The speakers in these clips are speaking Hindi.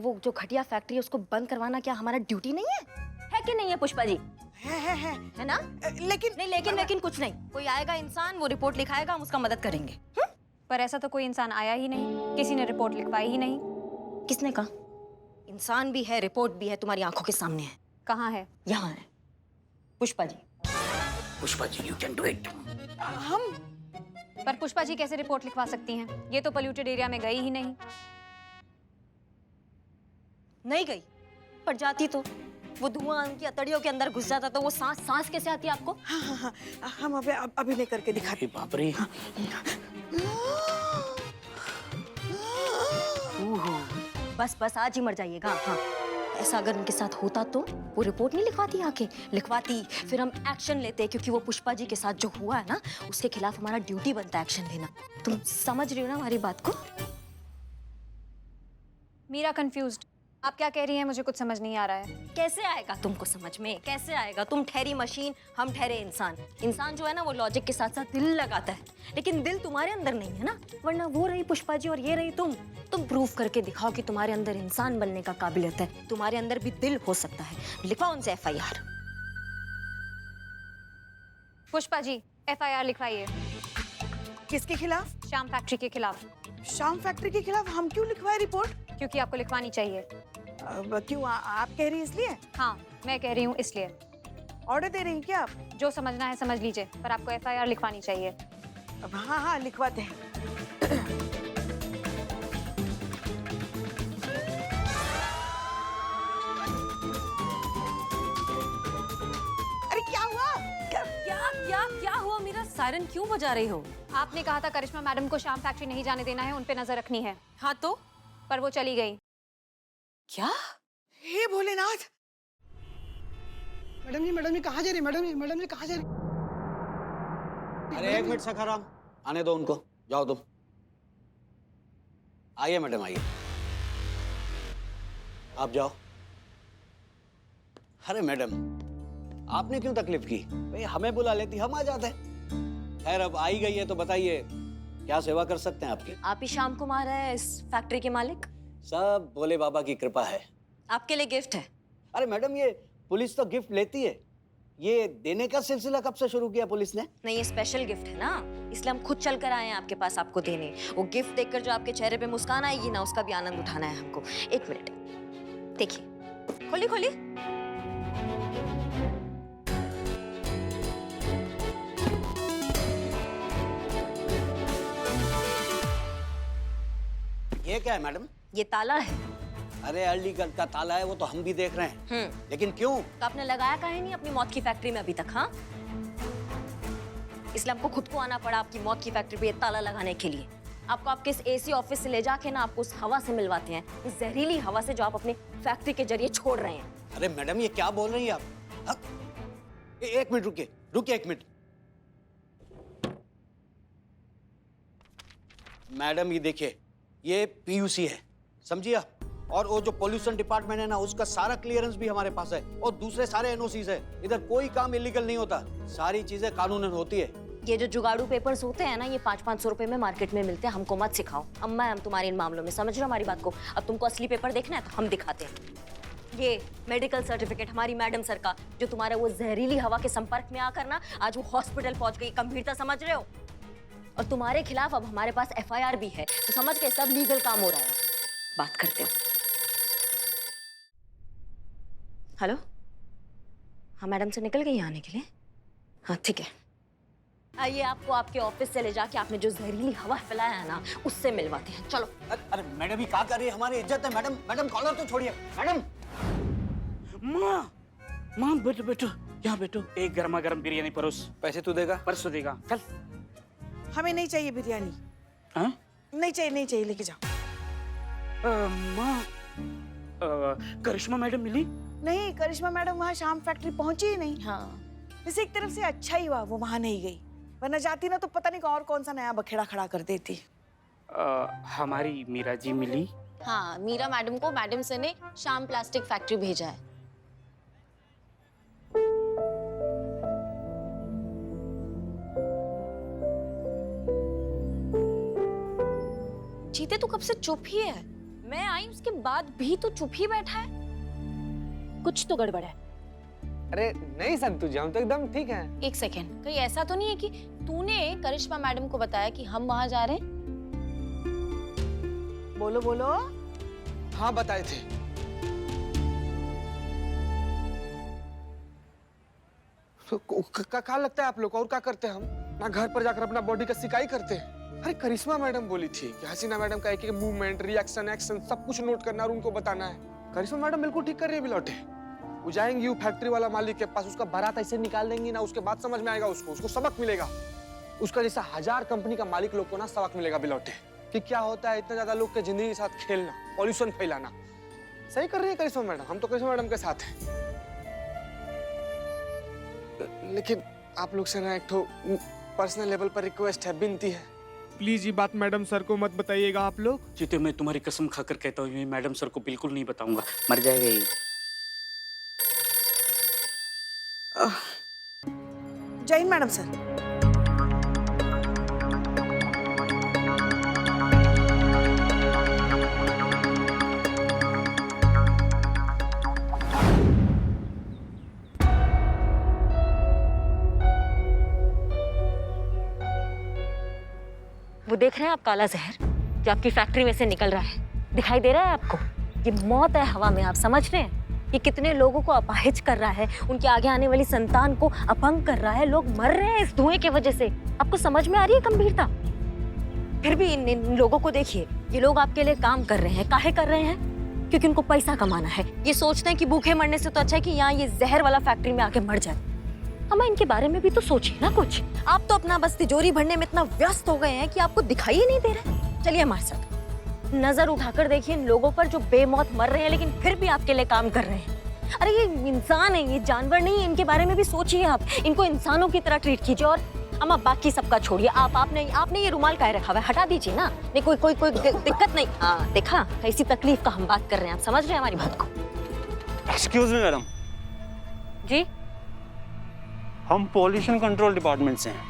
वो जो घटिया फैक्ट्री है उसको बंद करवाना क्या हमारा ड्यूटी नहीं है कि नहीं है पुष्पा जी? है ना? लेकिन नहीं लेकिन कुछ नहीं, कोई आएगा इंसान, वो रिपोर्ट लिखाएगा, हम उसका मदद करेंगे। पर ऐसा तो कोई इंसान आया ही नहीं, किसी ने रिपोर्ट लिखवाई ही नहीं। किसने कहा? इंसान भी है, रिपोर्ट भी है, तुम्हारी आंखों के सामने है। कहाँ है? यहाँ है Pushpa ji. Pushpa ji, you can do it. हम पर पुष्पा जी कैसे रिपोर्ट लिखवा सकती हैं? ये तो पोल्यूटेड एरिया में गई ही नहीं। नहीं गई, पर जाती तो वो धुआं उनकी अतड़ियों के अंदर घुस जाता तो वो सांस कैसे आती आपको? हाँ, हम अभी नहीं करके दिखाते। बाप रे। बस आज ही मर जाइएगा। हाँ, ऐसा अगर उनके साथ होता तो वो रिपोर्ट नहीं लिखवाती, आके लिखवाती, फिर हम एक्शन लेते, क्योंकि वो पुष्पा जी के साथ जो हुआ है ना, उसके खिलाफ हमारा ड्यूटी बनता है एक्शन लेना। तुम समझ रही हो ना हमारी बात को? मीरा कंफ्यूज्ड। आप क्या कह रही हैं? मुझे कुछ समझ नहीं आ रहा है। कैसे आएगा तुमको समझ में? कैसे आएगा? तुम ठहरी मशीन, हम ठहरे इंसान। इंसान जो है ना वो लॉजिक के साथ साथ दिल लगाता है, लेकिन दिल तुम्हारे अंदर नहीं है ना, वरना वो रही पुष्पा जी और ये रही तुम। तुम प्रूव करके दिखाओ कि तुम्हारे अंदर इंसान बनने का काबिलियत है, तुम्हारे अंदर भी दिल हो सकता है। लिखवाओ उनसे FIR। पुष्पा जी, FIR लिखवाइए। किसके खिलाफ? शाम फैक्ट्री के खिलाफ। शाम फैक्ट्री के खिलाफ हम क्यों लिखवाए रिपोर्ट? क्योंकि आपको लिखवानी चाहिए। क्यों आप कह रही इसलिए? हाँ, मैं कह रही हूँ इसलिए। ऑर्डर दे रही हैं क्या आप? जो समझना है समझ लीजिए, पर आपको FIR लिखवानी चाहिए। अब हाँ लिखवाते हैं। अरे क्या हुआ? क्या हुआ? मेरा सायरन क्यों बजा रही हो? आपने कहा था करिश्मा मैडम को शाम फैक्ट्री नहीं जाने देना है, उन पे नजर रखनी है। हाँ तो पर वो चली गई। क्या? हे भोलेनाथ! मैडम जी कहाँ जा रही? मैडम जी कहाँ जा रही? अरे एक मिनट सखाराम, आने दो उनको। जाओ तुम। आइए मैडम, आइए। आप जाओ। अरे मैडम, आपने क्यों तकलीफ की? भाई हमें बुला लेती, हम आ जाते। खैर अब आई गई है तो बताइए क्या सेवा कर सकते हैं आपकी? आप ही शाम कुमार है इस फैक्ट्री के मालिक? सब भोले बाबा की कृपा है। आपके लिए गिफ्ट है। अरे मैडम, ये पुलिस तो गिफ्ट लेती है, ये देने का सिलसिला कब से शुरू किया पुलिस ने? नहीं, ये स्पेशल गिफ्ट है ना, इसलिए हम खुद चल कर आए हैं आपके पास आपको देने। वो गिफ्ट देखकर जो आपके चेहरे पे मुस्कान आएगी ना, उसका भी आनंद उठाना है हमको। एक मिनट देखिए, खोली। ये क्या है मैडम? ये ताला है। अरे अलीगढ़ का ताला है, वो तो हम भी देख रहे हैं। लेकिन क्यों? तो आपने लगाया काहे नहीं अपनी मौत की फैक्ट्री में अभी तक? हाँ, इसलिए हमको खुद को आना पड़ा आपकी मौत की फैक्ट्री पे ये ताला लगाने के लिए। आपको आपके इस AC ऑफिस से ले जाके ना आपको उस हवा से मिलवाते हैं, उस जहरीली हवा से जो आप अपनी फैक्ट्री के जरिए छोड़ रहे हैं। अरे मैडम, ये क्या बोल रही हैं आप? हाँ? एक मिनट रुकिए एक मिनट। मैडम ये देखिए, ये PUC है, समझिए आप? और वो जो पोल्यूशन डिपार्टमेंट है ना, उसका सारा क्लियरेंस भी हमारे पास है, और दूसरे सारे NOCs है। इधर कोई काम इलीगल नहीं होता, सारी चीजें कानूनन होती है। ये जो जुगाड़ू पेपर्स होते हैं ना, ये 500-500 रुपए में मार्केट में मिलते हैं, हमको मत सिखाओ। अम्मा है हम तुम्हारे इन मामलों में, समझ रहे हो हमारी बात को? अब तुमको असली पेपर देखना है तो हम दिखाते हैं। ये मेडिकल सर्टिफिकेट हमारी मैडम सर का, जो तुम्हारे वो जहरीली हवा के संपर्क में आकर ना आज वो हॉस्पिटल पहुंच गई। गंभीरता समझ रहे हो? और तुम्हारे खिलाफ अब हमारे पास FIR भी है, तो समझ के सब लीगल काम हो रहा है। बात करते हो। हेलो, हाँ मैडम से निकल गई आने के लिए? हाँ ठीक है, आइए आपको आपके ऑफिस से ले जाके आपने जो जहरीली हवा फैलाया है ना, उससे मिलवाते हैं। चलो। अरे मैडम, ये क्या कर रही है? हमारी इज्जत है मैडम, कॉलर तो छोड़िए मैडम। माँ बैठो यहाँ बैठो। एक गर्मा गर्म बिरयानी परोस। पैसे तू देगा? परसों देगा। चल। हमें नहीं चाहिए बिरयानी। हाँ? नहीं चाहिए, लेके जाओ। माँ, करिश्मा मैडम मिली? नहीं, करिश्मा मैडम वहाँ शाम फैक्ट्री पहुंची ही नहीं। हाँ, वैसे एक तरफ से अच्छा ही हुआ वो वहाँ नहीं गई, वरना जाती ना तो पता नहीं और कौन सा नया बखेड़ा खड़ा कर देती। हमारी मीरा जी मिली? हाँ, मीरा मैडम को मैडम सर ने शाम प्लास्टिक फैक्ट्री भेजा है। जीते तो कब से चुप ही है। मैं आई उसके बाद भी तो चुप ही बैठा है, कुछ तो गड़बड़ है। अरे नहीं संतु जी, हम तो एकदम ठीक हैं। एक सेकेंड, कहीं ऐसा तो नहीं है कि तूने करिश्मा मैडम को बताया कि हम वहां जा रहे हैं? बोलो बोलो। हाँ बताए थे। तो क्या लगता है आप लोग, और क्या करते हैं हम? ना घर पर जाकर अपना बॉडी का सिकाई करते हैं। अरे करिश्मा मैडम बोली थी कि हसीना मैडम का एक एक मूवमेंट, रिएक्शन, एक्शन सब कुछ नोट करना और उनको बताना है। करिश्मा मैडम बिल्कुल ठीक कर रही है बिलौटे। वो जाएंगी वो फैक्ट्री वाला मालिक के पास, उसका बारात ऐसे निकाल देंगी ना, उसके बाद समझ में आएगा उसको सबक मिलेगा। उसका जैसा 1000 कंपनी का मालिक लोग को ना सबक मिलेगा बिलौटे कि क्या होता है इतना ज्यादा लोग के जिंदगी के साथ खेलना, पॉल्यूशन फैलाना। सही कर रही है करिश्मा मैडम, हम तो करिश्मा मैडम के साथ हैं। लेकिन आप लोग से ना एक तो पर्सनल लेवल पर रिक्वेस्ट है, विनती है, प्लीज ये बात मैडम सर को मत बताइएगा आप लोग। जीते मैं तुम्हारी कसम खाकर कहता हूँ, मैडम सर को बिल्कुल नहीं बताऊंगा, मर जाएगा ये। जय हिंद मैडम सर। वो देख रहे हैं आप काला जहर जो आपकी फैक्ट्री में से निकल रहा है, दिखाई दे रहा है आपको? ये मौत है हवा में, आप समझ रहे हैं? ये कितने लोगों को अपाहिज कर रहा है, उनके आगे आने वाली संतान को अपंग कर रहा है। लोग मर रहे हैं इस धुएं की वजह से। आपको समझ में आ रही है गंभीरता? फिर भी इन लोगों को देखिए, ये लोग आपके लिए काम कर रहे हैं। काहे कर रहे हैं? क्योंकि उनको पैसा कमाना है। ये सोचते हैं कि भूखे मरने से तो अच्छा है कि यहाँ ये जहर वाला फैक्ट्री में आके मर जाए। हमें इनके बारे में भी तो सोचिए ना कुछ। आप तो अपना बस तिजोरी भरने में इतना व्यस्त हो गए हैं कि आपको दिखाई ही नहीं दे रहा। चलिए हमारे साथ नजर उठाकर देखिए इन लोगों पर जो बेमौत मर रहे हैं लेकिन फिर भी आपके लिए काम कर रहे हैं। अरे ये इंसान है, ये जानवर नहीं है। इनके बारे में भी सोचिए आप, इनको इंसानों की तरह ट्रीट कीजिए। और अम्मा बाकी सबका छोड़िए, आपने ये रुमाल काहे रखा हुआ है, हटा दीजिए ना। नहीं कोई दिक्कत नहीं। हाँ देखा, ऐसी तकलीफ का हम बात कर रहे हैं, आप समझ रहे हैं हमारी बात को? एक्सक्यूज मी मैडम, जी हम पॉल्यूशन कंट्रोल डिपार्टमेंट से हैं।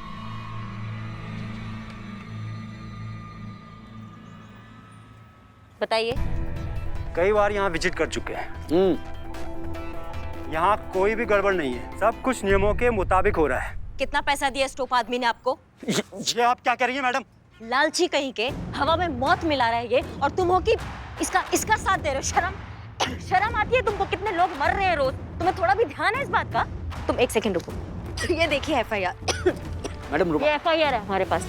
बताइए। कई बार यहाँ विजिट कर चुके हैं। यहाँ कोई भी गड़बड़ नहीं है, सब कुछ नियमों के मुताबिक हो रहा है। कितना पैसा दिया स्टोप आदमी ने आपको? ये आप क्या कह रही हैं मैडम? लालची कहीं के, हवा में मौत मिला रहा है ये, और तुम हो कि इसका साथ दे रहे हो। शर्म आती है तुमको? कितने लोग मर रहे हैं रोज, तुम्हें थोड़ा भी ध्यान है इस बात का? तुम एक सेकंड रुको, ये देखिए FIR। मैडम रुको। ये FIR है हमारे पास।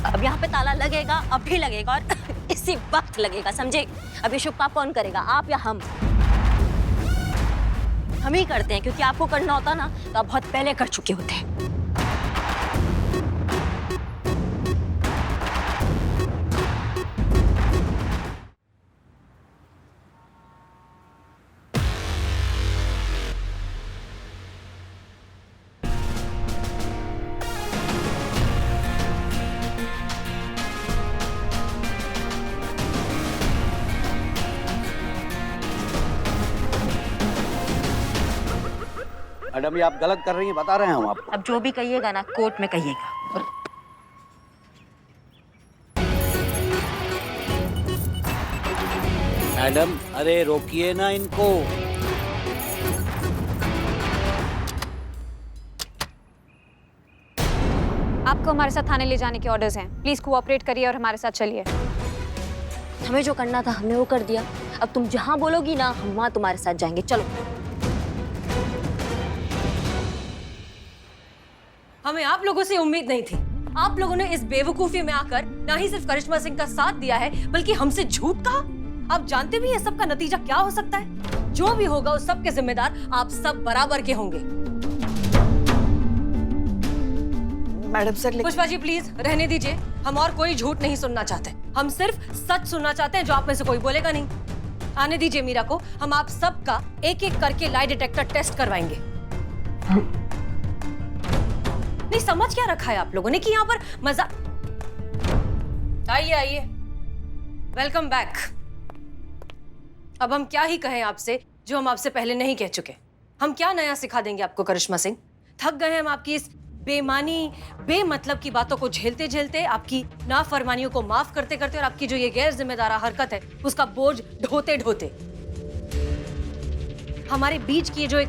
अब यहाँ पे ताला लगेगा, अब भी लगेगा और इसी वक्त लगेगा, समझे? अब ये शुभ काम कौन करेगा, आप या हम? हम ही करते हैं, क्योंकि आपको करना होता ना तो आप बहुत पहले कर चुके होते हैं। मैडम ये आप गलत कर रही हैं, बता रहे हैं हम आपको। अब जो भी कहिएगा ना कोर्ट में कहिएगा। मैडम अरे रोकिए ना इनको। आपको हमारे साथ थाने ले जाने के ऑर्डर्स हैं। प्लीज कोऑपरेट करिए और हमारे साथ चलिए। हमें जो करना था हमने वो कर दिया। अब तुम जहां बोलोगी ना हम वहां तुम्हारे साथ जाएंगे। चलो। हमें आप लोगों से उम्मीद नहीं थी। आप लोगों ने इस बेवकूफी में आकर ना ही सिर्फ करिश्मा सिंह का साथ दिया है बल्कि हमसे झूठ कहा। आप जानते भी हैं सबका नतीजा क्या हो सकता है। जो भी होगा उस सब के जिम्मेदार आप सब बराबर के होंगे। मैडम सर लेकिन... पुष्पा जी प्लीज रहने दीजिए, हम और कोई झूठ नहीं सुनना चाहते। हम सिर्फ सच सुनना चाहते हैं जो आप में से कोई बोलेगा नहीं। आने दीजिए मीरा को, हम आप सबका एक एक करके लाई डिटेक्टर टेस्ट करवाएंगे। नहीं समझ क्या रखा है आप लोगों ने कि यहाँ पर मजा। आइए आइए, वेलकम बैक। अब हम क्या ही कहें आपसे जो हम आपसे पहले नहीं कह चुके। हम क्या नया सिखा देंगे आपको करिश्मा सिंह? थक गए हम आपकी इस बेमानी बेमतलब की बातों को झेलते झेलते, आपकी नाफरमानियों को माफ करते करते और आपकी जो ये गैर जिम्मेदार हरकत है उसका बोझ ढोते ढोते हमारे बीच की जो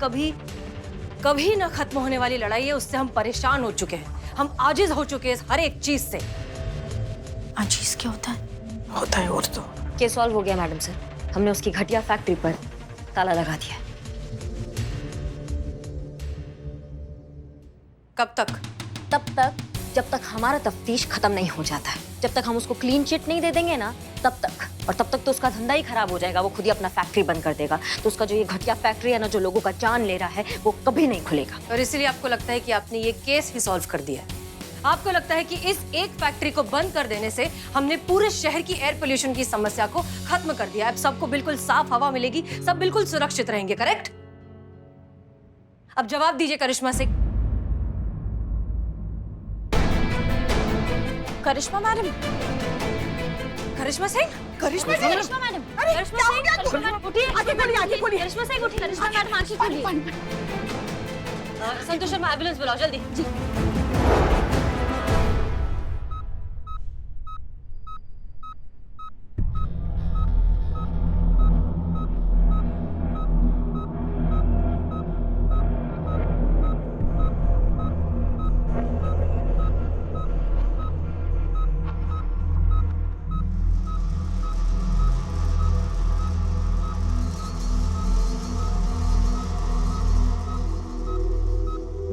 कभी ना खत्म होने वाली लड़ाई है, उससे हम परेशान हो चुके हैं। हम आजिज हो चुके हैं इस हर एक चीज से। आजीज क्या होता है? होता है और तो केस सॉल्व हो गया मैडम सर। हमने उसकी घटिया फैक्ट्री पर ताला लगा दिया। कब तक? तब तक जब तक हमारा तफ्तीश खत्म नहीं हो जाता है। जब तक हम उसको क्लीन चिट नहीं दे देंगे ना, तब तक। और तब तक तो उसका धंधा ही खराब हो जाएगा, वो खुद ही अपना फैक्ट्री बंद कर देगा। तो उसका जो ये घटिया फैक्ट्री है ना, जो लोगों का जान ले रहा है, वो कभी नहीं खुलेगा। और इसीलिए आपको लगता है कि आपने ये केस ही सॉल्व कर दिया है। आपको लगता है कि इस एक फैक्ट्री को बंद कर देने से हमने पूरे शहर की एयर पोल्यूशन की समस्या को खत्म कर दिया। अब सबको बिल्कुल साफ हवा मिलेगी, सब बिल्कुल सुरक्षित रहेंगे, करेक्ट? अब जवाब दीजिए करिश्मा सिंह। करिश्मा मैडम, करिश्मा सिंह, करिश्मा जी, करिश्मा मैडम, अरे करिश्मा क्या हो सिंह, गया? करिश्मा मैडम, उठिए, आगे बोलिए, आगे बोलिए। करिश्मा सिंह उठिए, करिश्मा मैडम आंखें खोलिए। संतोष शर्मा, एम्बुलेंस बुलाओ जल्दी। जी।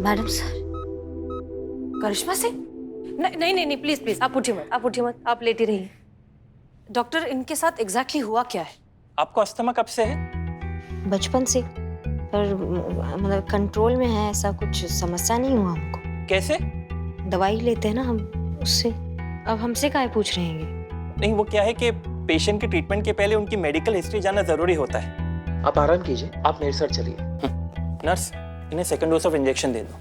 Madam sir. करिश्मा सिंह, नहीं, प्लीज प्लीज, आप उठिए मत, आप लेटी रहिए। डॉक्टर, इनके साथ एग्जैक्टली हुआ क्या है? आपको अस्थमा कब से है? बचपन से, पर मतलब कंट्रोल में है, ऐसा कुछ समस्या नहीं हुआ हमको। कैसे? दवाई लेते हैं ना हम, उससे। अब हमसे काहे पूछ रहे हैं? नहीं, वो क्या है कि पेशेंट के ट्रीटमेंट के पहले उनकी मेडिकल हिस्ट्री जानना जरूरी होता है। आप आराम कीजिए, आप मेरे साथ चलिए। नर्स, इन्हें सेकंड डोज ऑफ इंजेक्शन दे दो।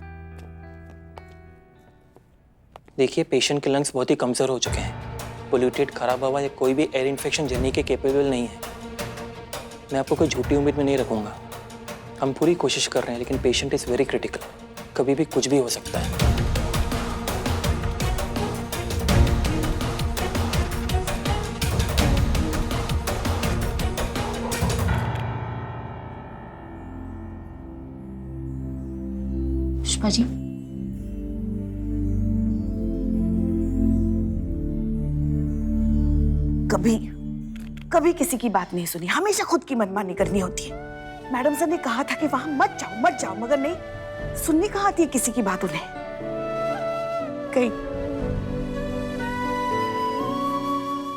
देखिए, पेशेंट के लंग्स बहुत ही कमजोर हो चुके हैं। पोल्यूटेड, खराब हवा या कोई भी एयर इन्फेक्शन झेलने के कैपेबल नहीं है। मैं आपको कोई झूठी उम्मीद में नहीं रखूंगा। हम पूरी कोशिश कर रहे हैं, लेकिन पेशेंट इज वेरी क्रिटिकल। कभी भी कुछ भी हो सकता है। पुष्पा जी, कभी किसी की बात नहीं सुनी, हमेशा खुद की मनमानी करनी होती है। मैडम सर ने कहा था कि वहां मत जाओ, मगर नहीं सुननी कहाँ आती है किसी की बात उन्हें। कहीं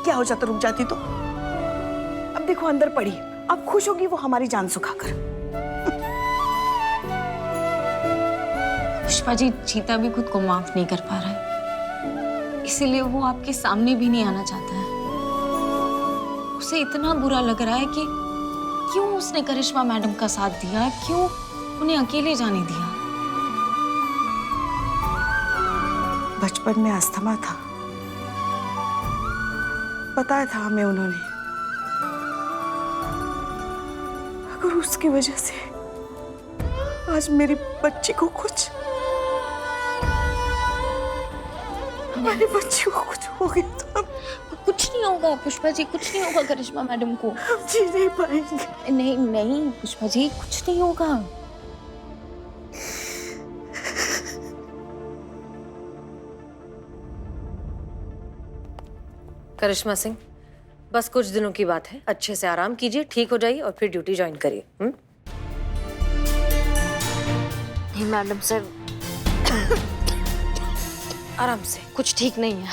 क्या हो जाता, रुक जाती तो। अब देखो अंदर पड़ी, अब खुश होगी वो हमारी जान सुखाकर। पुष्पा जी, चीता भी खुद को माफ नहीं कर पा रहा है, इसीलिए वो आपके सामने भी नहीं आना चाहता है। उसे इतना बुरा लग रहा है कि क्यों उसने करिश्मा मैडम का साथ दिया, क्यों उन्हें अकेले जाने दिया। बचपन में अस्थमा था, बताया था हमें उन्होंने। अगर उसकी वजह से आज मेरी बच्ची को कुछ, हमारी बच्ची को कुछ हो गया तो कुछ नहीं होगा पुष्पा जी, कुछ नहीं होगा करिश्मा मैडम को। हम जी नहीं पाएंगे। नहीं पुष्पा जी, कुछ नहीं होगा। करिश्मा सिंह, बस कुछ दिनों की बात है, अच्छे से आराम कीजिए, ठीक हो जाइए और फिर ड्यूटी ज्वाइन करिए। नहीं मैडम सर, आराम से। कुछ ठीक नहीं है।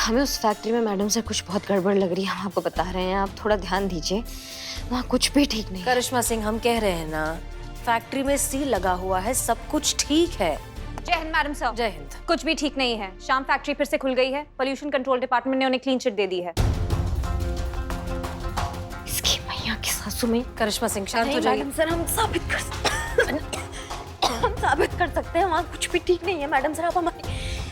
हमें उस फैक्ट्री में मैडम से कुछ बहुत गड़बड़ लग रही है, हम आपको बता रहे हैं। आप थोड़ा ध्यान दीजिए, वहाँ कुछ भी ठीक नहीं है। करिश्मा सिंह, हम कह रहे हैं ना, फैक्ट्री में सील लगा हुआ है, सब कुछ ठीक है। जय हिंद मैडम सर। जय हिंद। कुछ भी ठीक नहीं है। शाम फैक्ट्री फिर से खुल गई है, पोल्यूशन कंट्रोल डिपार्टमेंट ने उन्हें क्लीन चिट दे दी है। इसकी मैया की सासू में। करिश्मा सिंह, शांत हो जाइए। मैडम सर, हम साबित कर सकते हैं वहाँ कुछ भी ठीक नहीं है। मैडम सर, आप हमारी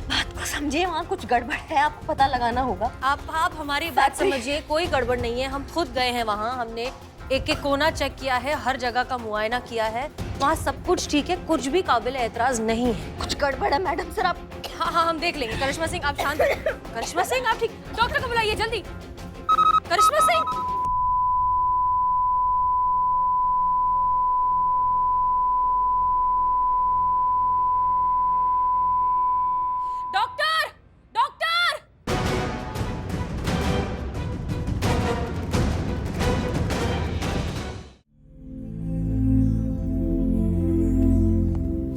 बात को समझिए, वहाँ कुछ गड़बड़ है, आपको पता लगाना होगा। आप हमारी बात समझिए, कोई गड़बड़ नहीं है। हम खुद गए हैं वहाँ, हमने एक एक कोना चेक किया है, हर जगह का मुआयना किया है, वहाँ सब कुछ ठीक है, कुछ भी काबिल एतराज नहीं है। कुछ गड़बड़ है मैडम सर, आप हाँ हाँ हम देख लेंगे। करिश्मा सिंह आप शांत रहिए। करिश्मा सिंह आप ठीक, डॉक्टर को बुलाइए जल्दी। करिश्मा सिंह, डॉक्टर डॉक्टर,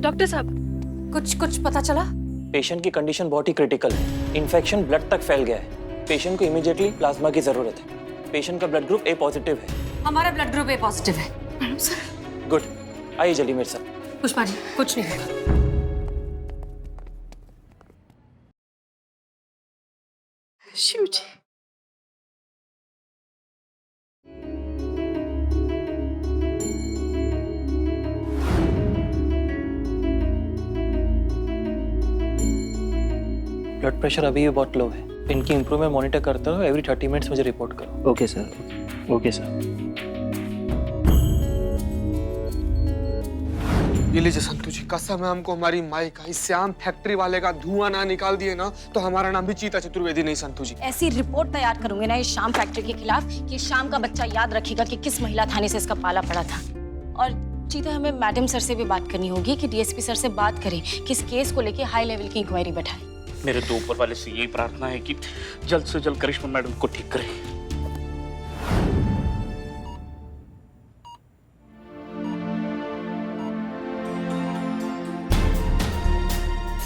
डॉक्टर साहब कुछ कुछ पता चला? पेशेंट की कंडीशन बहुत ही क्रिटिकल है। इन्फेक्शन ब्लड तक फैल गया है। पेशेंट को इमीडिएटली प्लाज्मा की जरूरत है। पेशेंट का ब्लड ग्रुप ए पॉजिटिव है। हमारा ब्लड ग्रुप ए पॉजिटिव है। Madam sir. गुड, आइए जल्दी मेरे साथ। पुष्पा जी कुछ नहीं होगा। शिव जी, ब्लड प्रेशर अभी भी बहुत लो है। इनकी इंप्रूवमेंट मॉनिटर करते रहो। एवरी 30 मिनट्स मुझे रिपोर्ट करो। Okay sir, okay sir. ये लीजिए संतु जी, कसम है हमको हमारी माई का, इस श्याम फैक्ट्री वाले का धुआं ना निकाल दिए ना तो हमारा नाम भी चीता चतुर्वेदी नहीं संतु जी। ऐसी रिपोर्ट तैयार करूंगे ना इस शाम फैक्ट्री के खिलाफ कि शाम का बच्चा याद रखेगा कि किस महिला थाने से इसका पाला पड़ा था। और चीता, हमें मैडम सर से भी बात करनी होगी कि डीएसपी सर से बात करें कि इस केस को लेके हाई लेवल की इंक्वायरी बैठाएं। मेरे तो ऊपर वाले से यही प्रार्थना है कि जल्द से जल्द करिश्मा मैडम को ठीक करें।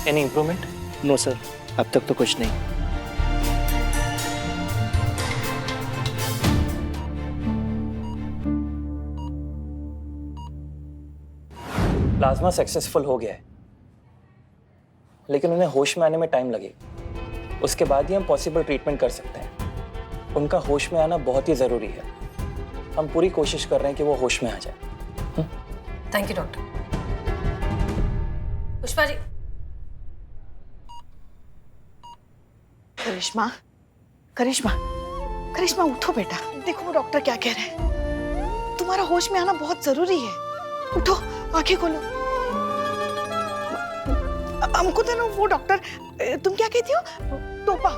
Any improvement? नो सर, अब तक तो कुछ नहीं। प्लाज्मा सक्सेसफुल हो गया है, लेकिन उन्हें होश में आने में टाइम लगेगा। उसके बाद ही हम पॉसिबल ट्रीटमेंट कर सकते हैं। उनका होश में आना बहुत ही जरूरी है। हम पूरी कोशिश कर रहे हैं कि वो होश में आ जाए। Thank you doctor. Pushpa ji. Karishma, Karishma, Karishma उठो बेटा। देखो वो डॉक्टर क्या कह रहे हैं। तुम्हारा होश में आना बहुत जरूरी है। उठो, आंखें खोलो। हमको तो ना वो डॉक्टर, तुम क्या कहती हो, टोपा,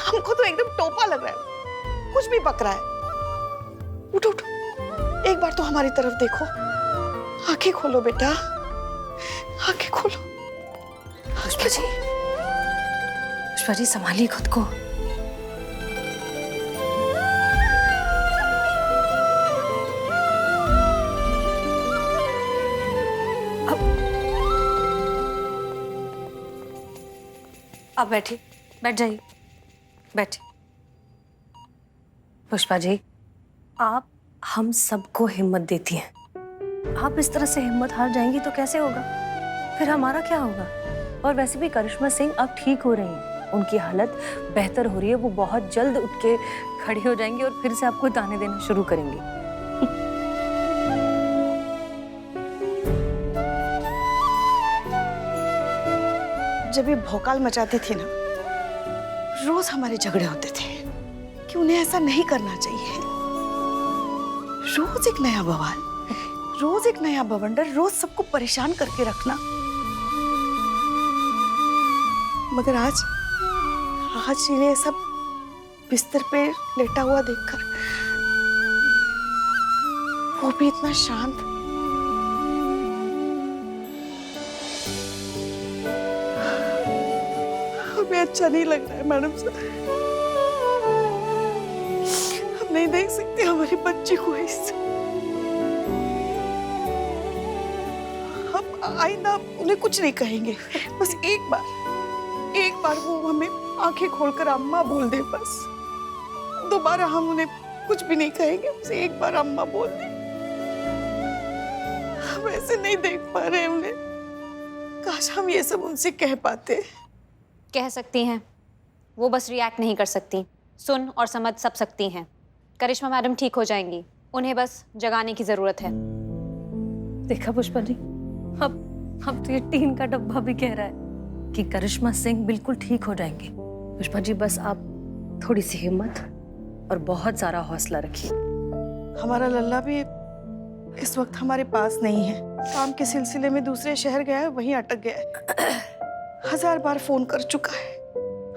हमको तो एकदम टोपा लग रहा है, कुछ भी पक रहा है। उठो उठो, एक बार तो हमारी तरफ देखो। आंखें खोलो बेटा, आंखें खोलो। पुष्पा जी संभालिए खुद को। अब बैठिए, बैठ जाइए, बैठिए। पुष्पा जी, आप हम सबको हिम्मत देती हैं। आप इस तरह से हिम्मत हार जाएंगी तो कैसे होगा? फिर हमारा क्या होगा? और वैसे भी करिश्मा सिंह अब ठीक हो रही हैं, उनकी हालत बेहतर हो रही है। वो बहुत जल्द उठ के खड़ी हो जाएंगी और फिर से आपको ताने देना शुरू करेंगी। जब ये भौकाल मचाते थे ना, रोज हमारे झगड़े होते थे कि उन्हें ऐसा नहीं करना चाहिए। रोज एक नया बवाल, रोज एक नया बवंडर, रोज सबको परेशान करके रखना। मगर आज इन्हें सब बिस्तर पे लेटा हुआ देखकर वो भी इतना शांत। हमें अच्छा नहीं लग रहा है मैडम सर। हम नहीं देख सकते हमारी बच्ची को ऐसे। हम आइंदा उन्हें कुछ नहीं कहेंगे। बस एक बार वो हमें आंखें खोलकर अम्मा बोल दे। बस दोबारा हम उन्हें कुछ भी नहीं कहेंगे। बस एक बार अम्मा बोल दे। हम ऐसे नहीं देख पा रहे उन्हें। काश हम ये सब उनसे कह पाते। कह सकती हैं, वो बस रिएक्ट नहीं कर सकती, सुन और समझ सब सकती हैं। करिश्मा मैडम ठीक हो जाएंगी, उन्हें बस जगाने की जरूरत है। देखा पुष्पा जी, अब तो ये टीन का डब्बा भी कह रहा है कि करिश्मा सिंह बिल्कुल ठीक हो जाएंगे। पुष्पा जी बस आप थोड़ी सी हिम्मत और बहुत सारा हौसला रखिए। हमारा लल्ला भी इस वक्त हमारे पास नहीं है, काम के सिलसिले में दूसरे शहर गया है, वहीं अटक गया है। 1000 बार फोन कर चुका है,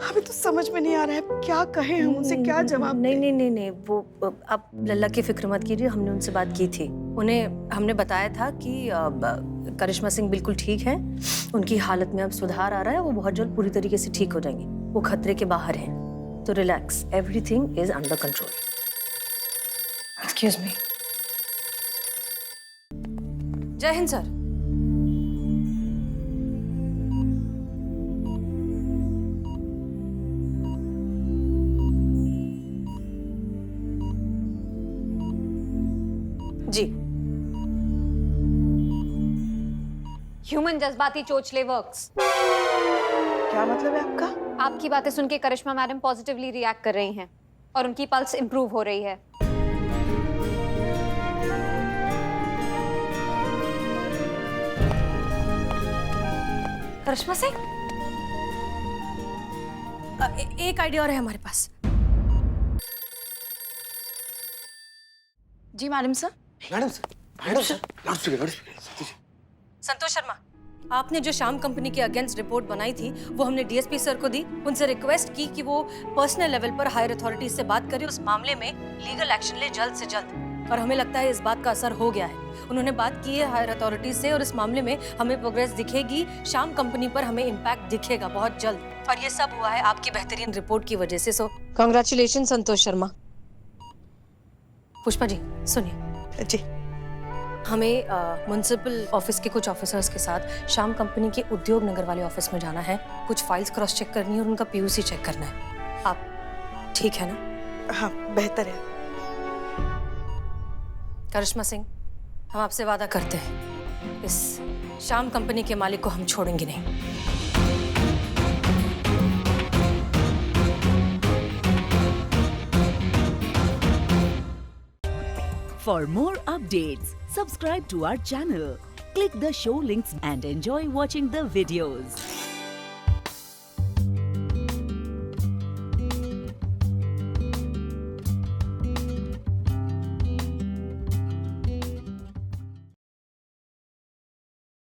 हमें तो समझ में नहीं आ रहा है क्या कहें हम उनसे, क्या जवाब नहीं नहीं नहीं नहीं, वो आप लल्ला की फिक्र मत कीजिए, हमने उनसे बात की थी। उन्हें हमने बताया था कि करिश्मा सिंह बिल्कुल ठीक है, उनकी हालत में अब सुधार आ रहा है, वो बहुत जल्द पूरी तरीके से ठीक हो जाएंगे, वो खतरे के बाहर हैं, तो relax, everything is under control. Excuse me. जय हिंद सर। जी। ह्यूमन जज्बाती चोचले वर्क्स। क्या मतलब है आपका? आपकी बातें सुन के करिश्मा मैडम पॉजिटिवली रिएक्ट कर रही हैं और उनकी पल्स इंप्रूव हो रही है। करिश्मा सिंह, एक आइडिया और है हमारे पास। जी madam sir. Madam sir loudspeaker. Santosh Sharma, आपने जो श्याम कंपनी के अगेंस्ट रिपोर्ट बनाई थी वो हमने डीएसपी सर को दी, उनसे रिक्वेस्ट की कि वो पर्सनल लेवल पर हायर अथॉरिटी से बात करें, उस मामले में लीगल एक्शन ले जल्द से जल्द, और हमें लगता है इस बात का असर हो गया है। उन्होंने बात की है हायर अथॉरिटी से और इस मामले में हमें प्रोग्रेस दिखेगी, श्याम कंपनी पर हमें इम्पैक्ट दिखेगा बहुत जल्द, और ये सब हुआ है आपकी बेहतरीन रिपोर्ट की वजह से। सो कांग्रेचुलेशन संतोष शर्मा। पुष्पा जी सुनिए जी, हमें म्युनिसिपल ऑफिस के कुछ ऑफिसर्स के साथ श्याम कंपनी के उद्योग नगर वाले ऑफिस में जाना है, कुछ फाइल्स क्रॉस चेक करनी है और उनका पीयूसी चेक करना है। आप ठीक है ना? हाँ बेहतर है। करिश्मा सिंह, हम आपसे वादा करते हैं इस श्याम कंपनी के मालिक को हम छोड़ेंगे नहीं। For more updates, subscribe to our channel, click the show links and enjoy watching the videos.